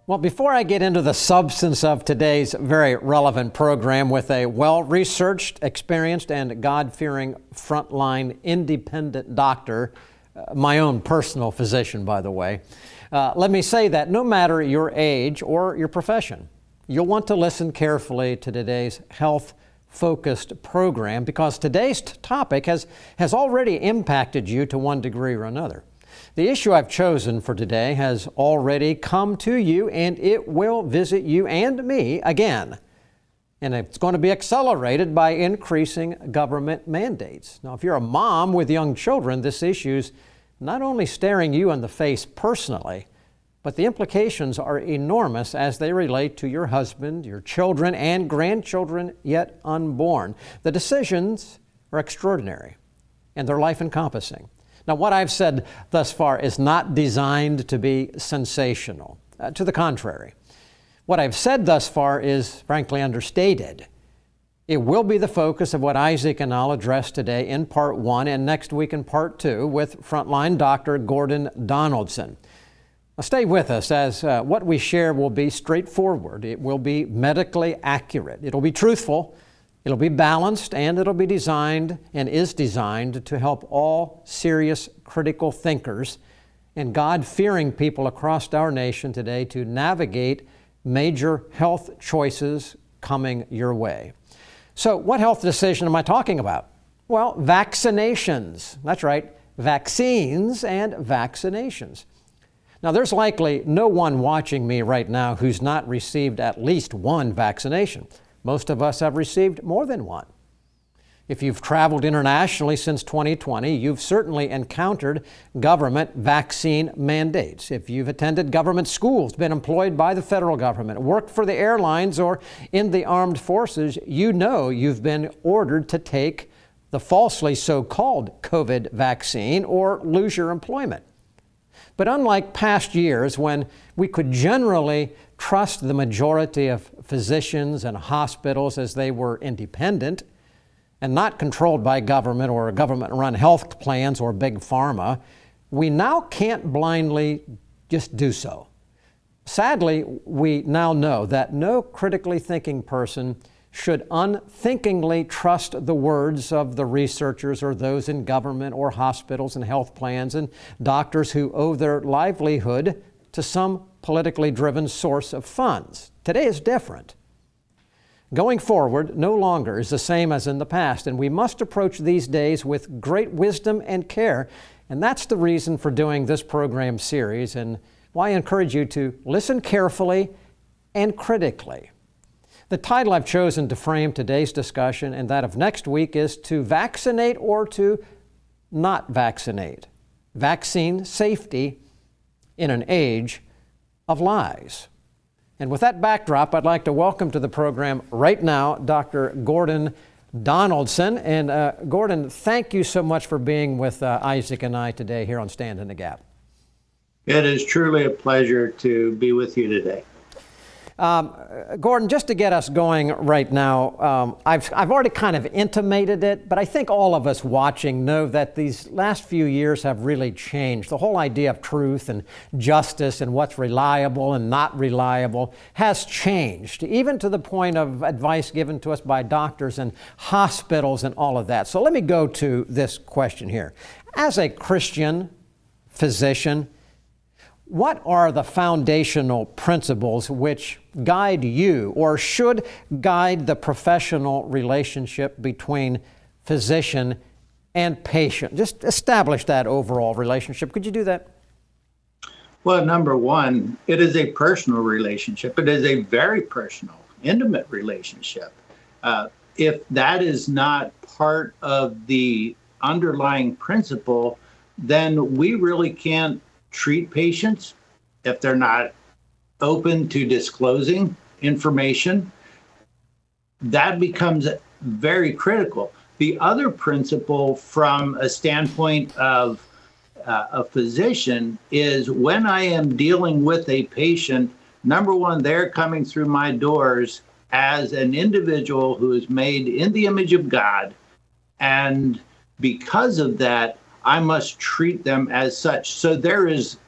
Well, before I get into the substance of today's very relevant program with a well-researched, experienced, and God-fearing frontline independent doctor, my own personal physician, by the way, let me say that no matter your age or your profession, you'll want to listen carefully to today's health-focused program because today's topic has already impacted you to one degree or another. The issue I've chosen for today has already come to you, and it will visit you and me again. And it's going to be accelerated by increasing government mandates. Now, if you're a mom with young children, this issue's not only staring you in the face personally, but the implications are enormous as they relate to your husband, your children, and grandchildren yet unborn. The decisions are extraordinary, and they're life-encompassing. Now, what I've said thus far is not designed to be sensational. To the contrary, what I've said thus far is frankly understated. It will be the focus of what Isaac and I'll address today in part 1 and next week in part 2 with frontline Dr. Gordon Donaldson. Now, stay with us as what we share will be straightforward. It will be medically accurate. It'll be truthful. It'll be balanced, and it'll be designed and is designed to help all serious critical thinkers and God-fearing people across our nation today to navigate major health choices coming your way. So what health decision am I talking about? Well, vaccinations. That's right, vaccines and vaccinations. Now, there's likely no one watching me right now who's not received at least one vaccination. Most of us have received more than one. If you've traveled internationally since 2020, you've certainly encountered government vaccine mandates. If you've attended government schools, been employed by the federal government, worked for the airlines or in the armed forces, you know you've been ordered to take the falsely so-called COVID vaccine or lose your employment. But unlike past years when we could generally trust the majority of physicians and hospitals as they were independent and not controlled by government or government-run health plans or big pharma, we now can't blindly just do so. Sadly, we now know that no critically thinking person should unthinkingly trust the words of the researchers or those in government or hospitals and health plans and doctors who owe their livelihood to some politically driven source of funds. Today is different. Going forward no longer is the same as in the past, and we must approach these days with great wisdom and care, and that's the reason for doing this program series and why I encourage you to listen carefully and critically. The title I've chosen to frame today's discussion and that of next week is To Vaccinate or to Not Vaccinate. Vaccine Safety in an Age of Lies. And with that backdrop, I'd like to welcome to the program right now Dr. Gordon Donaldson. And Gordon, thank you so much for being with Isaac and I today here on Stand in the Gap. It is truly a pleasure to be with you today. Gordon, just to get us going right now, I've already kind of intimated it, but I think all of us watching know that these last few years have really changed. The whole idea of truth and justice and what's reliable and not reliable has changed, even to the point of advice given to us by doctors and hospitals and all of that. So let me go to this question here. As a Christian physician, what are the foundational principles which guide you or should guide the professional relationship between physician and patient? Just establish that overall relationship. Could you do that? Well, number one, it is a personal relationship. It is a very personal, intimate relationship. If that is not part of the underlying principle, then we really can't treat patients if they're not open to disclosing information. That becomes very critical. The other principle from a standpoint of a physician is when I am dealing with a patient, number one, they're coming through my doors as an individual who is made in the image of God. And because of that, I must treat them as such. So there is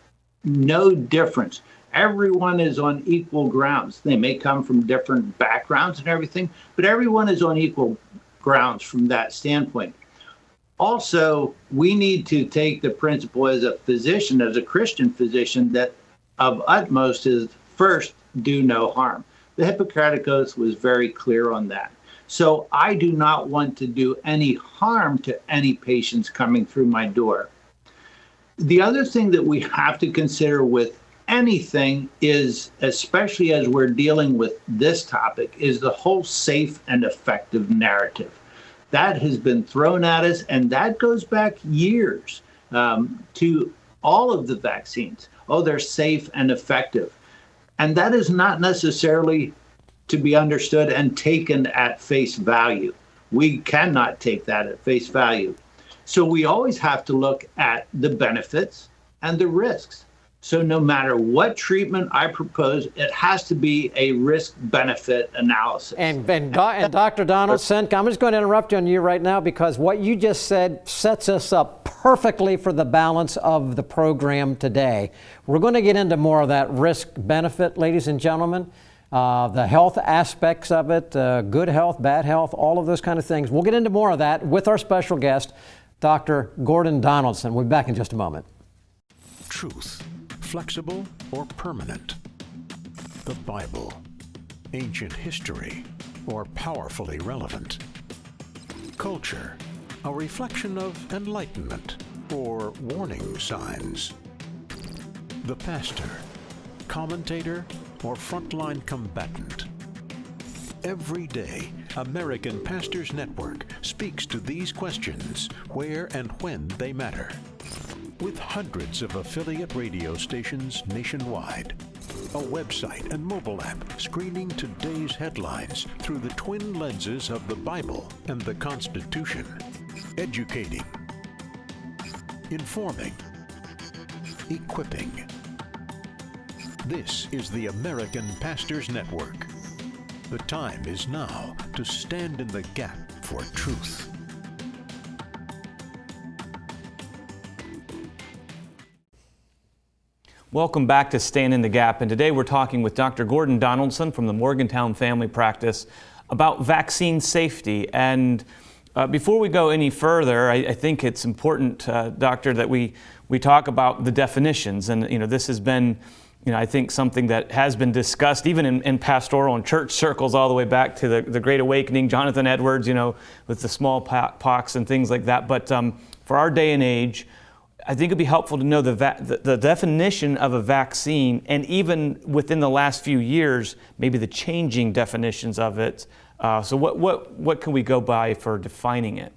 no difference. Everyone is on equal grounds. They may come from different backgrounds and everything, but everyone is on equal grounds from that standpoint. Also, we need to take the principle as a physician, as a Christian physician, that of utmost is first, do no harm. The Hippocratic Oath was very clear on that. So I do not want to do any harm to any patients coming through my door. The other thing that we have to consider with anything is, especially as we're dealing with this topic, is the whole safe and effective narrative. That has been thrown at us, and that goes back years to all of the vaccines. Oh, they're safe and effective. And that is not necessarily to be understood and taken at face value. We cannot take that at face value. So we always have to look at the benefits and the risks. So no matter what treatment I propose, it has to be a risk-benefit analysis. And Dr. Donaldson, I'm just going to interrupt you on you right now, because what you just said sets us up perfectly for the balance of the program today. We're going to get into more of that risk-benefit, ladies and gentlemen, the health aspects of it, good health, bad health, all of those kind of things. We'll get into more of that with our special guest, Dr. Gordon Donaldson. We'll be back in just a moment. Truth. Flexible or permanent? The Bible, ancient history, or powerfully relevant? Culture, a reflection of enlightenment or warning signs? The pastor, commentator, or frontline combatant? Every day, American Pastors Network speaks to these questions where and when they matter. With hundreds of affiliate radio stations nationwide, a website and mobile app screening today's headlines through the twin lenses of the Bible and the Constitution, educating, informing, equipping. This is the American Pastors Network. The time is now to stand in the gap for truth. Welcome back to Stand in the Gap, and today we're talking with Dr. Gordon Donaldson from the Morgantown Family Practice about vaccine safety. And before we go any further, I think it's important, Doctor, that we talk about the definitions. And this has been, I think something that has been discussed even in pastoral and church circles all the way back to the Great Awakening, Jonathan Edwards, with the smallpox and things like that. But for our day and age, I think it'd be helpful to know the definition of a vaccine, and even within the last few years, maybe the changing definitions of it. So what can we go by for defining it?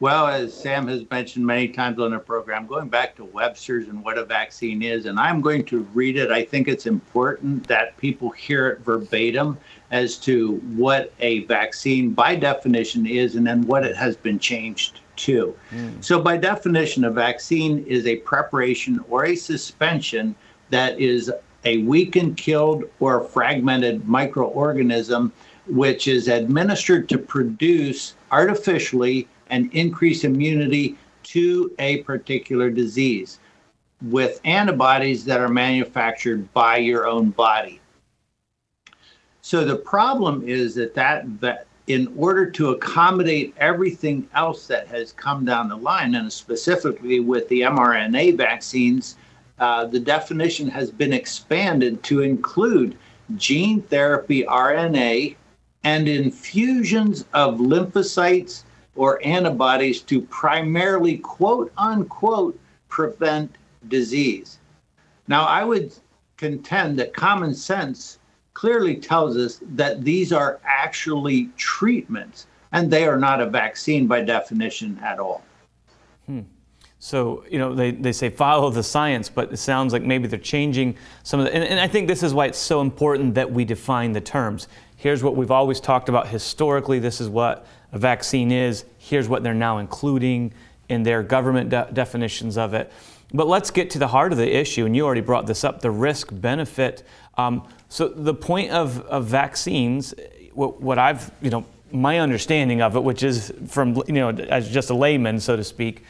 Well, as Sam has mentioned many times on the program, going back to Webster's and what a vaccine is, and I'm going to read it. I think it's important that people hear it verbatim as to what a vaccine by definition is, and then what it has been changed to. So by definition, a vaccine is a preparation or a suspension that is a weakened, killed, or fragmented microorganism which is administered to produce artificially and increase immunity to a particular disease with antibodies that are manufactured by your own body. So the problem is that in order to accommodate everything else that has come down the line, and specifically with the mRNA vaccines, the definition has been expanded to include gene therapy RNA and infusions of lymphocytes or antibodies to primarily, quote unquote, prevent disease. Now, I would contend that common sense clearly tells us that these are actually treatments, and they are not a vaccine by definition at all. So, they say follow the science, but it sounds like maybe they're changing some of the, and I think this is why it's so important that we define the terms. Here's what we've always talked about historically. This is what a vaccine is. Here's what they're now including in their government definitions of it. But let's get to the heart of the issue, and you already brought this up, the risk-benefit. So the point of vaccines, what I've, my understanding of it, which is from, as just a layman, so to speak,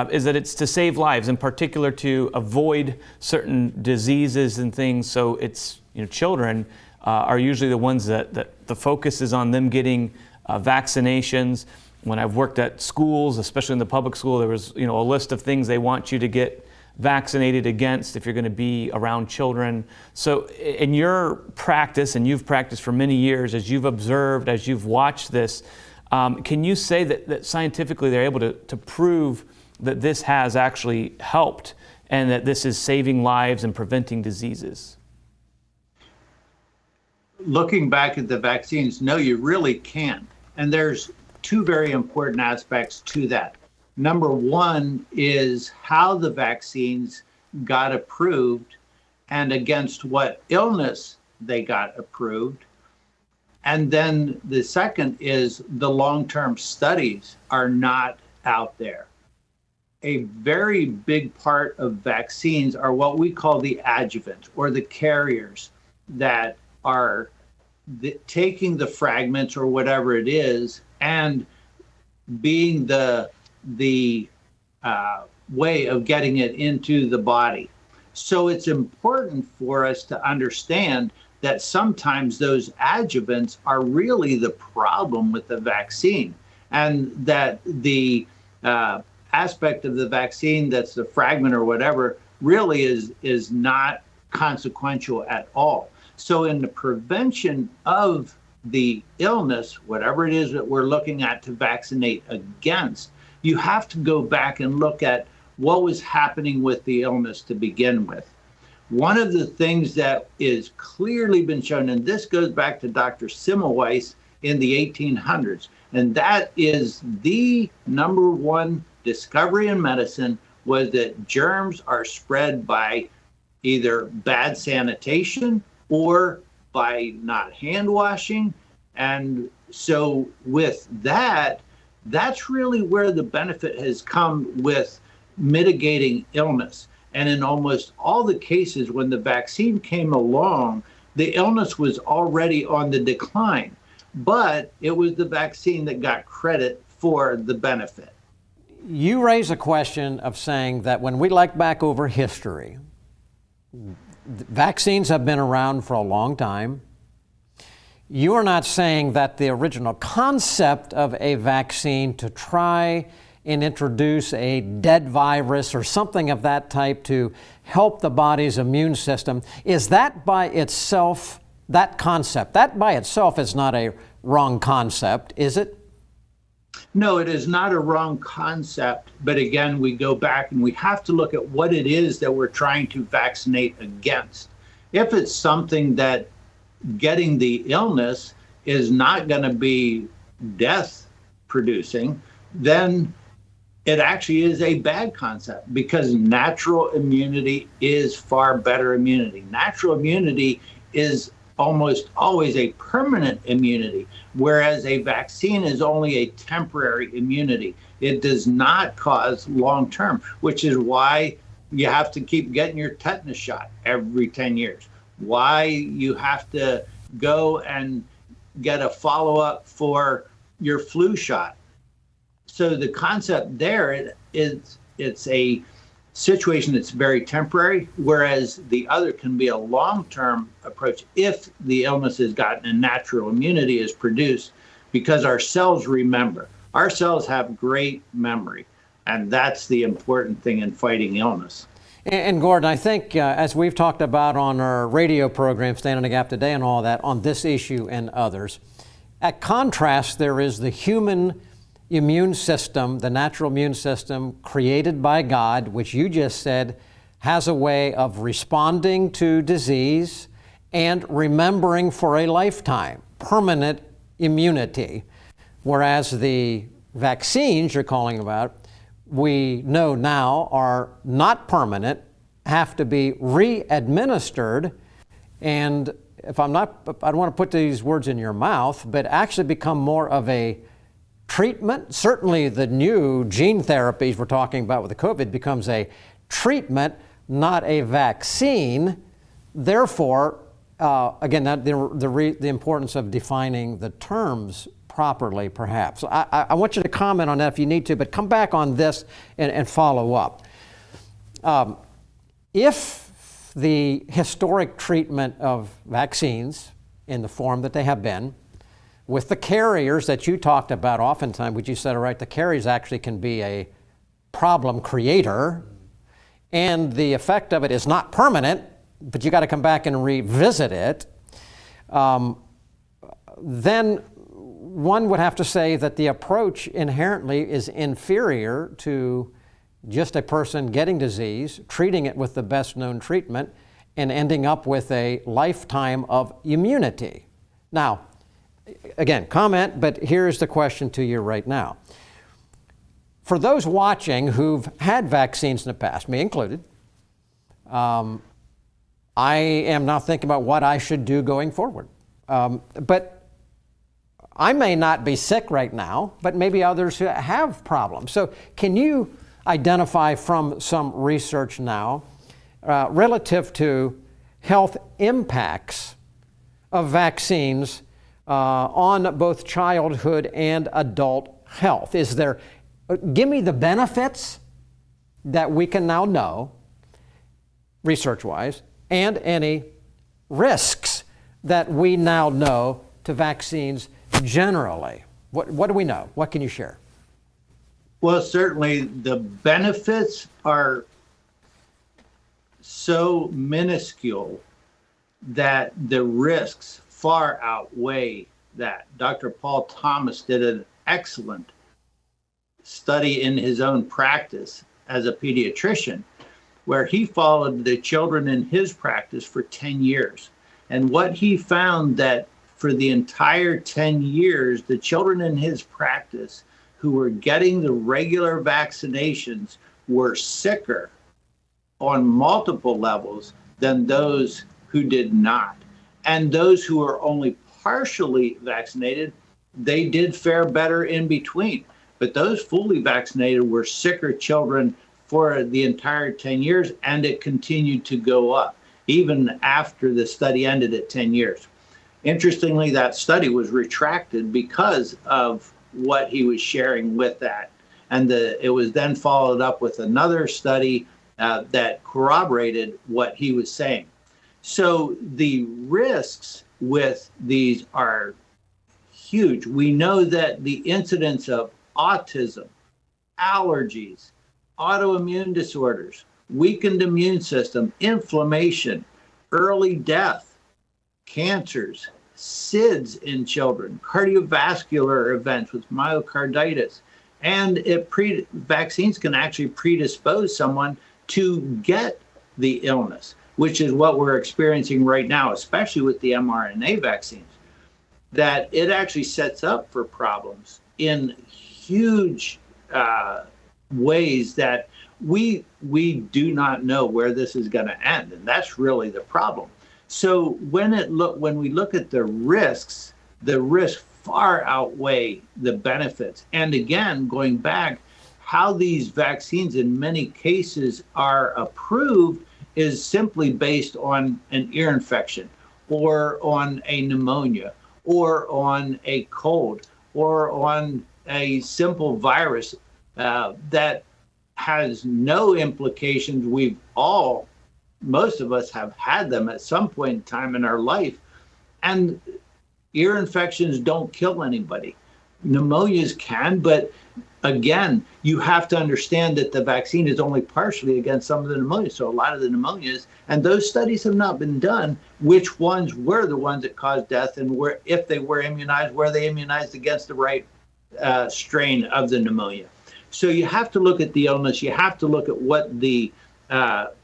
is that it's to save lives, in particular to avoid certain diseases and things. So it's, children are usually the ones that the focus is on them getting vaccinations. When I've worked at schools, especially in the public school, there was a list of things they want you to get vaccinated against if you're going to be around children. So in your practice, and you've practiced for many years, as you've observed, as you've watched this, can you say that scientifically they're able to prove that this has actually helped and that this is saving lives and preventing diseases? Looking back at the vaccines, no, you really can't. And there's two very important aspects to that. Number one is how the vaccines got approved and against what illness they got approved. And then the second is the long-term studies are not out there. A very big part of vaccines are what we call the adjuvants, or the carriers that are taking the fragments or whatever it is and being the way of getting it into the body. So it's important for us to understand that sometimes those adjuvants are really the problem with the vaccine, and that the aspect of the vaccine that's the fragment or whatever really is not consequential at all. So in the prevention of the illness, whatever it is that we're looking at to vaccinate against, you have to go back and look at what was happening with the illness to begin with. One of the things that is clearly been shown, and this goes back to Dr. Semmelweis in the 1800s, and that is the number one discovery in medicine, was that germs are spread by either bad sanitation or by not hand washing. And so with that, that's really where the benefit has come with mitigating illness. And in almost all the cases when the vaccine came along, the illness was already on the decline, but it was the vaccine that got credit for the benefit. You raise a question of saying that when we look back over history, vaccines have been around for a long time. You are not saying that the original concept of a vaccine to try and introduce a dead virus or something of that type to help the body's immune system, is that by itself, that concept, that by itself is not a wrong concept, is it? No, it is not a wrong concept, but again, we go back and we have to look at what it is that we're trying to vaccinate against. If it's something that getting the illness is not going to be death producing, then it actually is a bad concept, because natural immunity is far better immunity. Natural immunity is almost always a permanent immunity, whereas a vaccine is only a temporary immunity. It does not cause long-term, which is why you have to keep getting your tetanus shot every 10 years. Why you have to go and get a follow-up for your flu shot. So the concept there is it's a situation that's very temporary, whereas the other can be a long-term approach if the illness has gotten and natural immunity is produced, because our cells remember. Our cells have great memory, and that's the important thing in fighting illness. And Gordon, I think as we've talked about on our radio program, Stand in the Gap Today and all that, on this issue and others, at contrast, there is the human immune system, the natural immune system created by God, which you just said has a way of responding to disease and remembering for a lifetime, permanent immunity. Whereas the vaccines you're calling about, we know now are not permanent, have to be re-administered, and if I'm not, I don't want to put these words in your mouth, but actually become more of a treatment. Certainly the new gene therapies we're talking about with the COVID becomes a treatment, not a vaccine. Therefore, again, the importance of defining the terms properly, perhaps. I want you to comment on that if you need to, but come back on this and follow up. If the historic treatment of vaccines in the form that they have been, with the carriers that you talked about oftentimes, which you said, all right, the carriers actually can be a problem creator, and the effect of it is not permanent, but you got to come back and revisit it, then one would have to say that the approach inherently is inferior to just a person getting disease, treating it with the best known treatment, and ending up with a lifetime of immunity. Now, again, comment, but here's the question to you right now. For those watching who've had vaccines in the past, me included, I am now thinking about what I should do going forward. But I may not be sick right now, but maybe others who have problems. So can you identify from some research now relative to health impacts of vaccines on both childhood and adult health? Is there, give me the benefits that we can now know, research-wise, and any risks that we now know to vaccines generally. What do we know? What can you share? Well, certainly the benefits are so minuscule that the risks far outweigh that. Dr. Paul Thomas did an excellent study in his own practice as a pediatrician, where he followed the children in his practice for 10 years. And what he found that for the entire 10 years, the children in his practice who were getting the regular vaccinations were sicker on multiple levels than those who did not. And those who were only partially vaccinated, they did fare better in between. But those fully vaccinated were sicker children for the entire 10 years, and it continued to go up, even after the study ended at 10 years. Interestingly, that study was retracted because of what he was sharing with that. And it was then followed up with another study that corroborated what he was saying. So the risks with these are huge. We know that the incidence of autism, allergies, autoimmune disorders, weakened immune system, inflammation, early death, cancers, SIDS in children, cardiovascular events with myocarditis, and vaccines can actually predispose someone to get the illness, which is what we're experiencing right now, especially with the mRNA vaccines, that it actually sets up for problems in huge ways that we do not know where this is going to end, and that's really the problem. So when we look at the risks far outweigh the benefits. And again, going back, how these vaccines in many cases are approved is simply based on an ear infection, or on a pneumonia, or on a cold, or on a simple virus that has no implications. Most of us have had them at some point in time in our life. And ear infections don't kill anybody. Pneumonias can, but again, you have to understand that the vaccine is only partially against some of the pneumonias. So a lot of the pneumonias, and those studies have not been done, which ones were the ones that caused death, and if they were immunized, were they immunized against the right strain of the pneumonia? So you have to look at the illness, you have to look at what the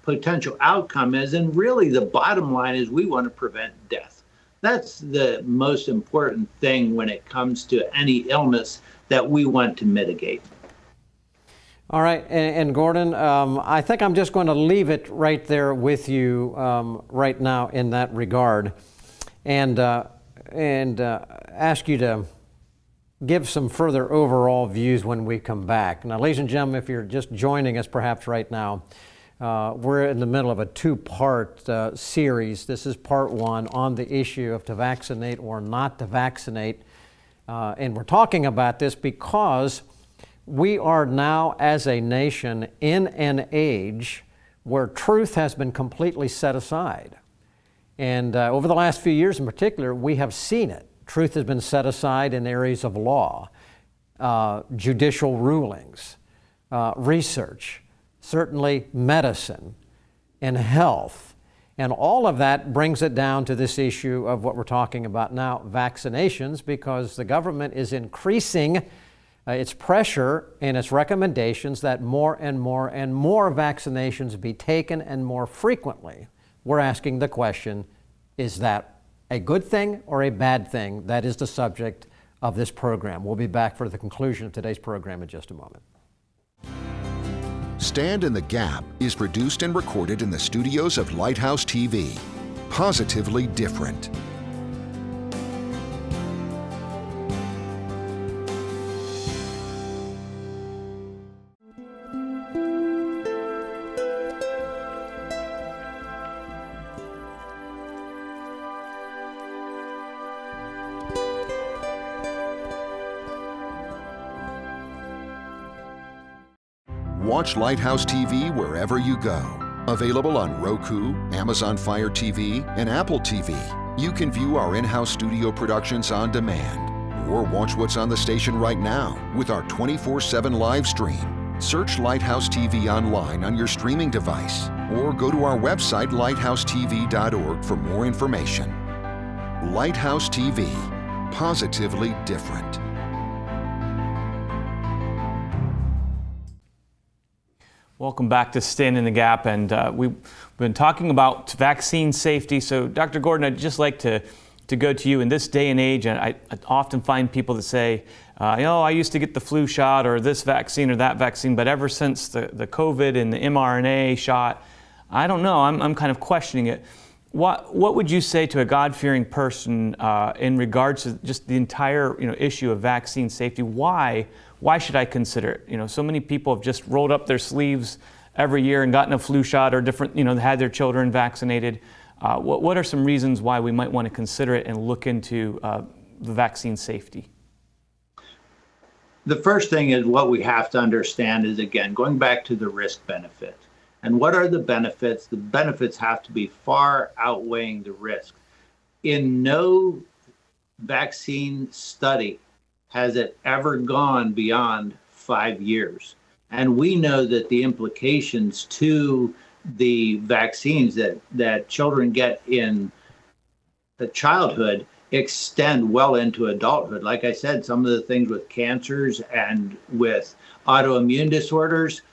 potential outcome is, and really the bottom line is we want to prevent death. That's the most important thing when it comes to any illness that we want to mitigate. All right, and Gordon, I think I'm just going to leave it right there with you right now in that regard, and ask you to give some further overall views when we come back. Now, ladies and gentlemen, if you're just joining us perhaps right now, we're in the middle of a two-part series. This is part one on the issue of to vaccinate or not to vaccinate. And we're talking about this because we are now, as a nation, in an age where truth has been completely set aside. And over the last few years in particular, we have seen it. Truth has been set aside in areas of law, judicial rulings, research, certainly medicine and health. And all of that brings it down to this issue of what we're talking about now, vaccinations, because the government is increasing its pressure and its recommendations that more and more and more vaccinations be taken and more frequently. We're asking the question, is that a good thing or a bad thing? That is the subject of this program. We'll be back for the conclusion of today's program in just a moment. Stand in the Gap is produced and recorded in the studios of Lighthouse TV. Positively different. Watch Lighthouse TV wherever you go. Available on Roku, Amazon Fire TV, and Apple TV. You can view our in-house studio productions on demand, or watch what's on the station right now with our 24/7 live stream. Search Lighthouse TV online on your streaming device, or go to our website lighthousetv.org for more information. Lighthouse TV, positively different. Welcome back to Stand in the Gap, and we've been talking about vaccine safety. So, Dr. Gordon, I'd just like to go to you in this day and age. And I often find people that say, I used to get the flu shot or this vaccine or that vaccine, but ever since the COVID and the mRNA shot, I don't know. I'm kind of questioning it. What would you say to a God-fearing person in regards to just the entire issue of vaccine safety? Why should I consider it? So many people have just rolled up their sleeves every year and gotten a flu shot or different, had their children vaccinated. What are some reasons why we might want to consider it and look into the vaccine safety? The first thing is what we have to understand is, again, going back to the risk benefit. And what are the benefits? The benefits have to be far outweighing the risk. In no vaccine study has it ever gone beyond 5 years. And we know that the implications to the vaccines that children get in the childhood extend well into adulthood. Like I said, some of the things with cancers and with autoimmune disorders,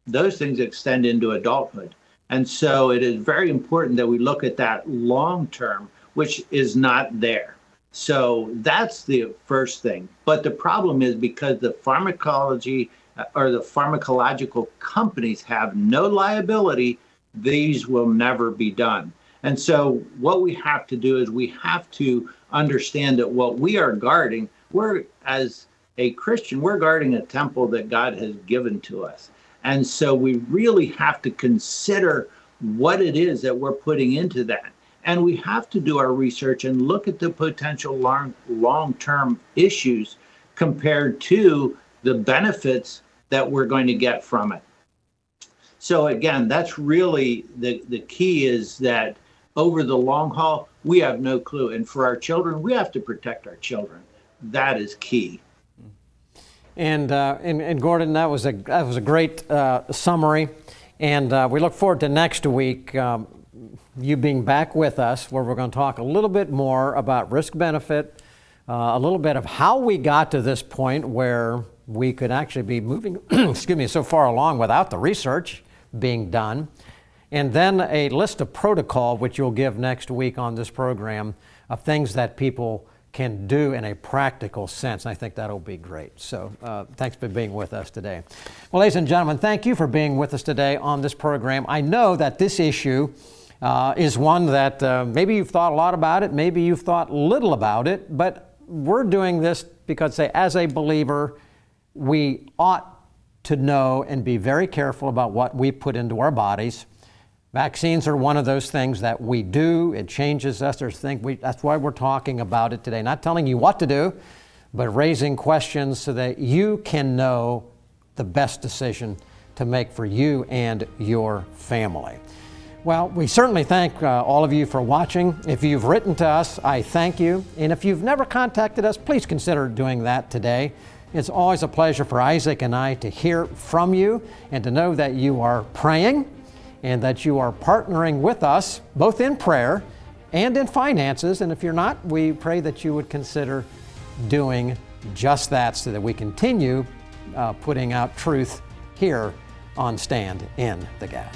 those things extend into adulthood. And so it is very important that we look at that long term, which is not there. So that's the first thing. But the problem is because the pharmacology or the pharmacological companies have no liability, these will never be done. And so what we have to do is we have to understand that what we are guarding, as a Christian, we're guarding a temple that God has given to us. And so we really have to consider what it is that we're putting into that. And we have to do our research and look at the potential long-term issues compared to the benefits that we're going to get from it. So again, that's really the key, is that over the long haul, we have no clue. And for our children, we have to protect our children. That is key. And Gordon, that was a great summary. And we look forward to next week, you being back with us, where we're going to talk a little bit more about risk-benefit, a little bit of how we got to this point where we could actually be moving so far along without the research being done, and then a list of protocol, which you'll give next week on this program, of things that people can do in a practical sense. I think that'll be great. So thanks for being with us today. Well, ladies and gentlemen, thank you for being with us today on this program. I know that this issue is one that maybe you've thought a lot about it, maybe you've thought little about it, but we're doing this because, as a believer, we ought to know and be very careful about what we put into our bodies. Vaccines are one of those things that we do. It changes us. That's why we're talking about it today. Not telling you what to do, but raising questions so that you can know the best decision to make for you and your family. Well, we certainly thank all of you for watching. If you've written to us, I thank you. And if you've never contacted us, please consider doing that today. It's always a pleasure for Isaac and I to hear from you and to know that you are praying and that you are partnering with us, both in prayer and in finances. And if you're not, we pray that you would consider doing just that so that we continue putting out truth here on Stand in the Gap.